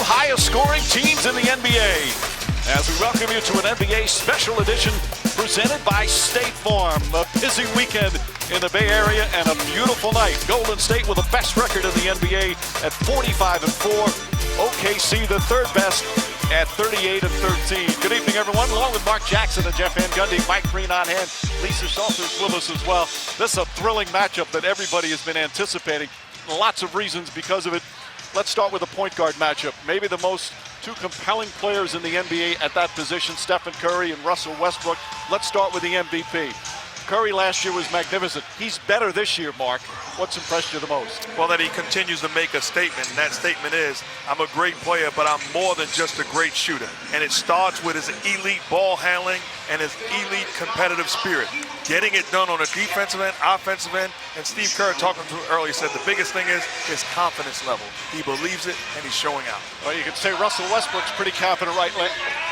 highest scoring teams in the NBA. As we welcome you to an NBA special edition presented by State Farm. A busy weekend in the Bay Area and a beautiful night. Golden State with the best record in the NBA at 45-4. OKC the third best at 38-13. Good evening, everyone. Along with Mark Jackson and Jeff Van Gundy, Mike Breen on hand. Lisa Salters with us as well. This is a thrilling matchup that everybody has been anticipating. Lots of reasons because of it. Let's start with the point guard matchup. Maybe the two compelling players in the NBA at that position, Stephen Curry and Russell Westbrook. Let's start with the MVP. Curry last year was magnificent. He's better this year, Mark. What's impressed you the most? Well, that he continues to make a statement, and that statement is, I'm a great player, but I'm more than just a great shooter. And it starts with his elite ball handling and his elite competitive spirit. Getting it done on a defensive end, offensive end, and Steve Kerr, talking to him earlier, said the biggest thing is his confidence level. He believes it, and he's showing out. Well, you could say Russell Westbrook's pretty confident right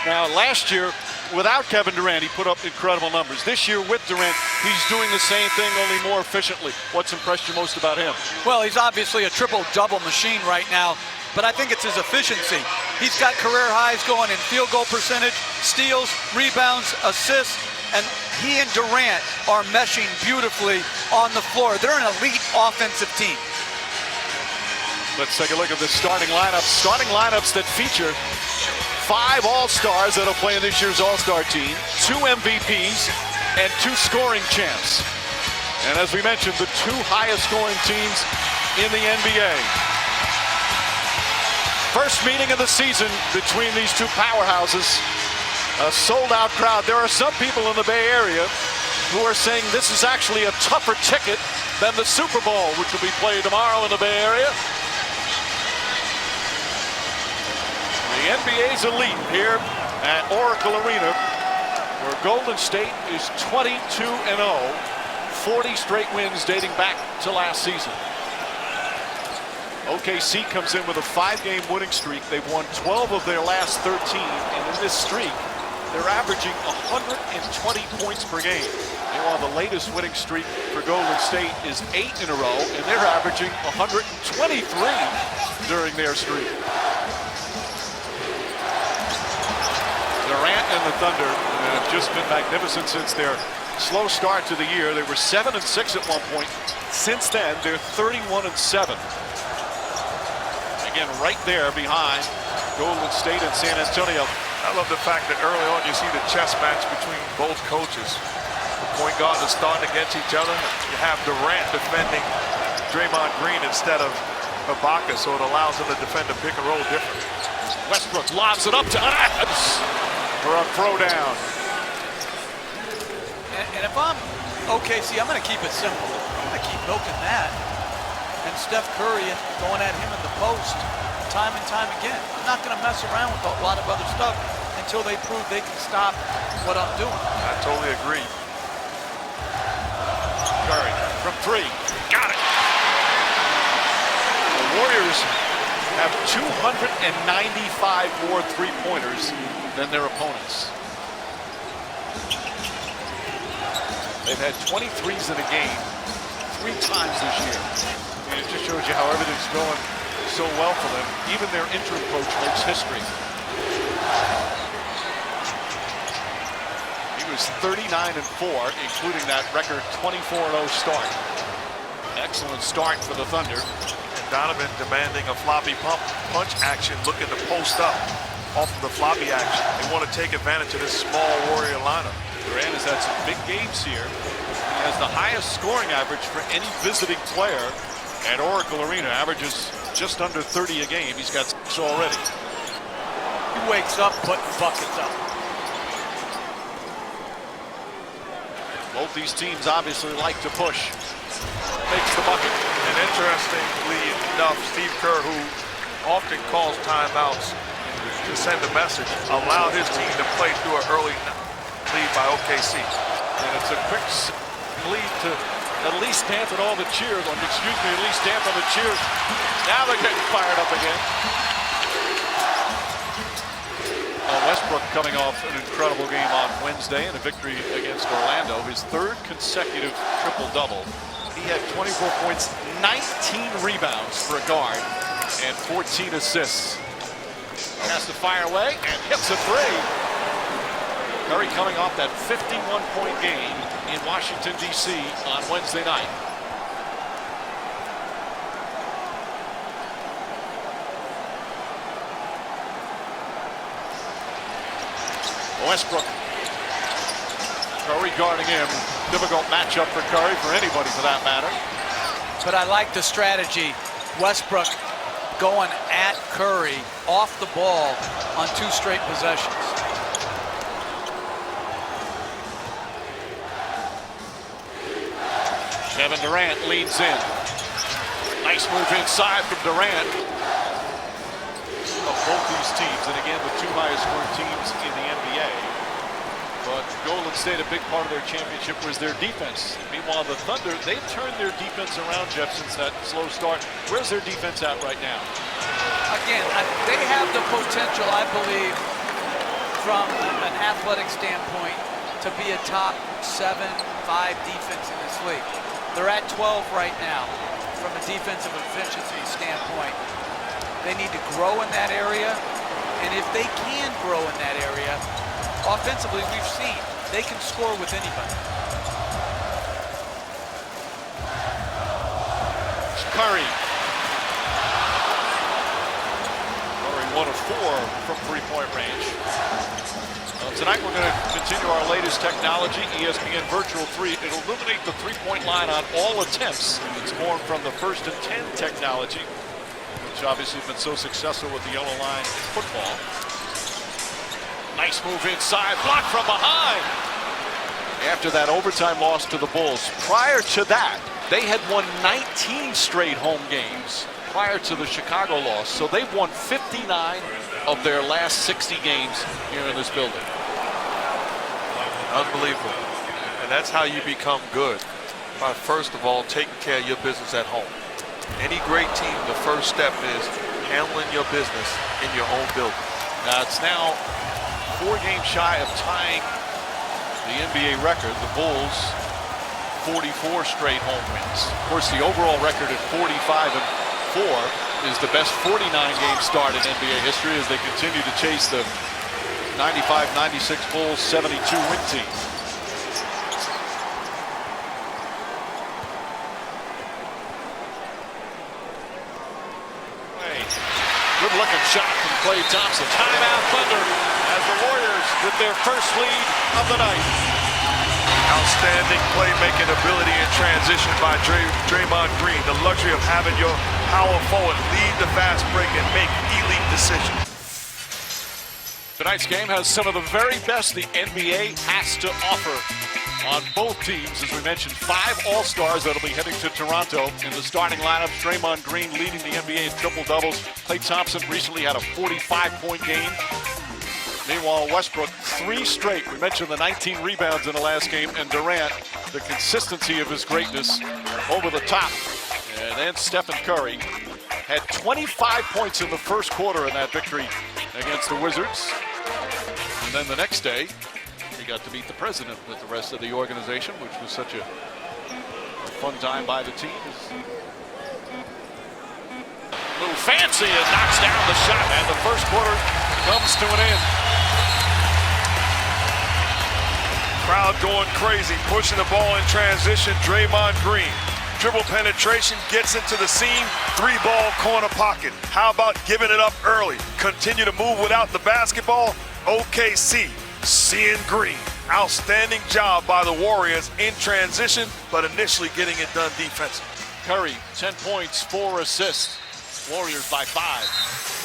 now. Last year, without Kevin Durant, he put up incredible numbers. This year with Durant, he's doing the same thing, only more efficiently. What's impressed you most about him? Well, he's obviously a triple-double machine right now, but I think it's his efficiency. He's got career highs going in field goal percentage, steals, rebounds, assists, and he and Durant are meshing beautifully on the floor. They're an elite offensive team. Let's take a look at the starting lineups. Starting lineups that feature 5 All-Stars that'll play in this year's All-Star team, 2 MVPs, and 2 scoring champs. And as we mentioned, the 2 highest scoring teams in the NBA. First meeting of the season between these 2 powerhouses. A sold-out crowd. There are some people in the Bay Area who are saying this is actually a tougher ticket than the Super Bowl, which will be played tomorrow in the Bay Area. The NBA's elite here at Oracle Arena, where Golden State is 22-0, 40 straight wins dating back to last season. OKC comes in with a 5-game winning streak. They've won 12 of their last 13, and in this streak, they're averaging 120 points per game. Meanwhile, the latest winning streak for Golden State is 8 in a row, and they're averaging 123 during their streak. Durant and the Thunder have just been magnificent since their slow start to the year. They were 7-6 at one point. Since then, they're 31-7. Again, right there behind Golden State and San Antonio. I love the fact that early on you see the chess match between both coaches. The point guards are starting against each other. You have Durant defending Draymond Green instead of Ibaka, so it allows him to defend the pick and roll differently. Westbrook lobs it up to Adams for a throwdown. And if I'm OKC, I'm going to keep it simple. I'm going to keep milking that. And Steph Curry going at him in the post time and time again. I'm not going to mess around with a lot of other stuff until they prove they can stop what I'm doing. I totally agree. Curry from 3. Got it. The Warriors have 295 more three-pointers than their opponents. They've had 23s in a game 3 times this year. And it just shows you how everything's going so well for them. Even their interim coach makes history. He was 39-4, including that record 24-0 start. Excellent start for the Thunder. And Donovan demanding a floppy punch action, looking to post up off of the floppy action. They want to take advantage of this small Warrior lineup. Durant has had some big games here. He has the highest scoring average for any visiting player at Oracle Arena. Averages just under 30 a game. He's got 6 already. He wakes up putting buckets up. Both these teams obviously like to push. Makes the bucket. And interestingly enough, Steve Kerr, who often calls timeouts to send a message, allowed his team to play through an early lead by OKC. And it's a quick lead to at least dampen all the cheers. At least dampen the cheers. Now they're getting fired up again. Westbrook coming off an incredible game on Wednesday and a victory against Orlando. His 3rd consecutive triple-double. He had 24 points, 19 rebounds for a guard, and 14 assists. Has to fire away and hits a three. Curry coming off that 51-point game in Washington, D.C. on Wednesday night. Westbrook. Curry guarding him. Difficult matchup for Curry, for anybody for that matter. But I like the strategy. Westbrook going at Curry off the ball on 2 straight possessions. Kevin Durant leads in. Nice move inside from Durant. Of both these teams, and again, the 2 highest scoring teams in the NBA. But Golden State, a big part of their championship was their defense. Meanwhile, the Thunder, they've turned their defense around, Jeff, since that slow start. Where's their defense at right now? Again, they have the potential, I believe, from an athletic standpoint, to be a top 7-5 defense in this league. They're at 12 right now from a defensive efficiency standpoint. They need to grow in that area, and if they can grow in that area, offensively, we've seen they can score with anybody. Curry. Curry 1 of 4 from 3-point range. Tonight we're going to continue our latest technology, ESPN Virtual 3. It'll illuminate the 3-point line on all attempts. It's born from the 1st and 10 technology, which obviously has been so successful with the yellow line in football. Nice move inside, blocked from behind. After that overtime loss to the Bulls. Prior to that, they had won 19 straight home games prior to the Chicago loss. So they've won 59 of their last 60 games here in this building. Unbelievable. And that's how you become good. By first of all, taking care of your business at home. Any great team, the first step is handling your business in your own building. Now it's now 4 games shy of tying the NBA record. The Bulls, 44 straight home wins. Of course, the overall record at 45-4 is the best 49-game start in NBA history as they continue to chase the 95-96 Bulls 72-win team. Good-looking shot from Klay Thompson. Timeout Thunder as the Warriors with their first lead of the night. Outstanding playmaking ability in transition by Draymond Green. The luxury of having your power forward lead the fast break and make elite decisions. Tonight's game has some of the very best the NBA has to offer on both teams. As we mentioned, 5 All-Stars that'll be heading to Toronto in the starting lineup. Draymond Green leading the NBA in triple-doubles. Klay Thompson recently had a 45-point game. Meanwhile, Westbrook, 3 straight. We mentioned the 19 rebounds in the last game. And Durant, the consistency of his greatness over the top. And then Stephen Curry had 25 points in the first quarter in that victory against the Wizards. And then the next day, he got to beat the president with the rest of the organization, which was such a fun time by the team. A little fancy and knocks down the shot, and the first quarter comes to an end. Crowd going crazy, pushing the ball in transition. Draymond Green. Dribble penetration, gets into the seam, 3-ball corner pocket. How about giving it up early? Continue to move without the basketball. OKC, seeing green. Outstanding job by the Warriors in transition, but initially getting it done defensively. Curry, 10 points, 4 assists. Warriors by 5.